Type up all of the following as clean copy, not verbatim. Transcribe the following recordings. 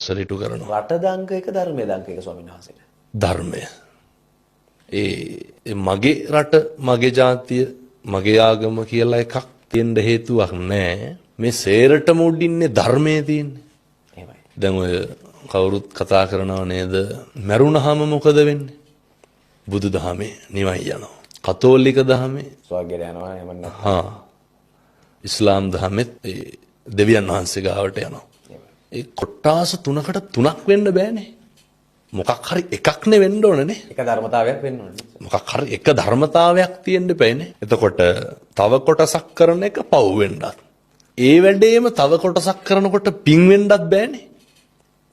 පරිසරය ඉටු කරනවා. රට දංක එක ධර්මයේ දංක එක ස්වාමීන් වහන්සේට. ධර්මය. ඒ මගේ රට, මගේ ජාතිය, මගේ ආගම කියලා එකක් තියෙන්න හේතුවක් නැහැ. මේ සේරටම උඩින්නේ ධර්මයේ තියෙන්නේ. එහෙමයි. දැන් ඔය කවුරුත් කතා කරනව නේද? මරුණාම මොකද වෙන්නේ? බුදුදහමේ නිවන් යනවා. කතෝලික දහමේ ස්වර්ගයට යනවා එහෙම නැත්නම්. ඉස්ලාම් දහමෙත් දෙවියන් වහන්සේ ගාවට යනවා. ඒ කොට්ටාස තුනකට තුනක් වෙන්න බෑනේ. මොකක් හරි එකක්නේ වෙන්න ඕනනේ. එක ධර්මතාවයක් වෙන්න ඕනේ. මොකක් හරි එක ධර්මතාවයක් තියෙන්න බෑනේ. එතකොට තව කොටසක් කරන එක පව් වෙන්නත්. ඒ වැඩේම තව කොටසක් කරනකොට පිං වෙන්නත් බෑනේ.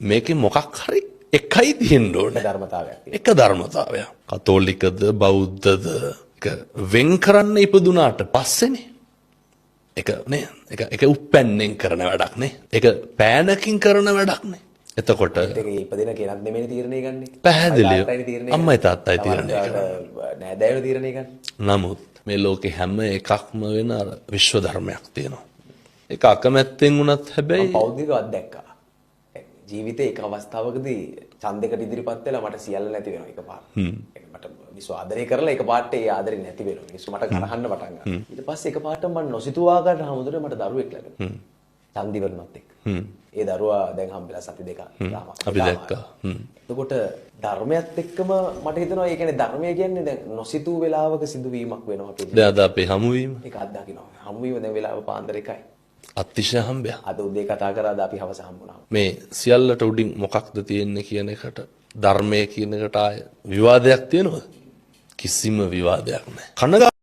මේකේ මොකක් හරි එකයි තියෙන්න ඕනේ. ධර්මතාවයක්. එක ධර්මතාවයක්. කතෝලිකද බෞද්ධද එක වෙන් කරන්න ඉපදුනාට පස්සේනේ. එක නේ එක උප්පැන්නෙන් කරන වැඩක් නේ. එක පෑනකින් කරන වැඩක් නේ. එතකොට ඒක ඉපදින කෙනෙක් නෙමෙයි තීරණය ගන්නෙ. පැහැදිලිව අම්මයි තාත්තයි තීරණය කරන්නේ. නෑදෑයෝ තීරණය ගන්න. නමුත් මේ ලෝකේ හැම එකක්ම වෙන අර විශ්ව ධර්මයක් තියෙනවා. ඒක අකමැත්තෙන් වුණත් හැබැයි පෞද්ගලිකව අත්දැක්කා. ජීවිතේ එක අවස්ථාවකදී ඡන්දයකට ඉදිරිපත් වෙලා මට සියල්ල නැති වෙනවා එකපාරට. මට මිනිස්සු ආදරය කරලා එකපාරට ඒ ආදරේ නැති වෙනවා. මිනිස්සු මට ගරහන්න පටන් ගන්නවා. ඊට පස්සේ එකපාරට මම නොසිතුව ආකාරයට හැමෝටම මට දරුවෙක් ලැබෙනවා. ඡන්ද ඉවරනත් එක්ක. ඒ දරුවා දැන් හම්බෙලා සති දෙකක් අපි දැක්කා. එතකොට ධර්මයත් එක්කම මට හිතෙනවා ඒ කියන්නේ ධර්මය කියන්නේ දැන් නොසිතූ වෙලාවක සිදුවීමක් වෙනවා අපේ. දැන් අද අපේ හමුවීම ඒක අත්දකින්නවා. හමුවීම දැන් වෙලාව පාන්දර 1යි. අතිශය හම්බයක්. අද උදේ කතා කරාද අපි හවස හම්බුණා. මේ සියල්ලට උඩින් මොකක්ද තියෙන්නේ කියන එකට ධර්මයේ කියන එකට ආය විවාදයක් තියෙනවද? කිසිම විවාදයක් නැහැ.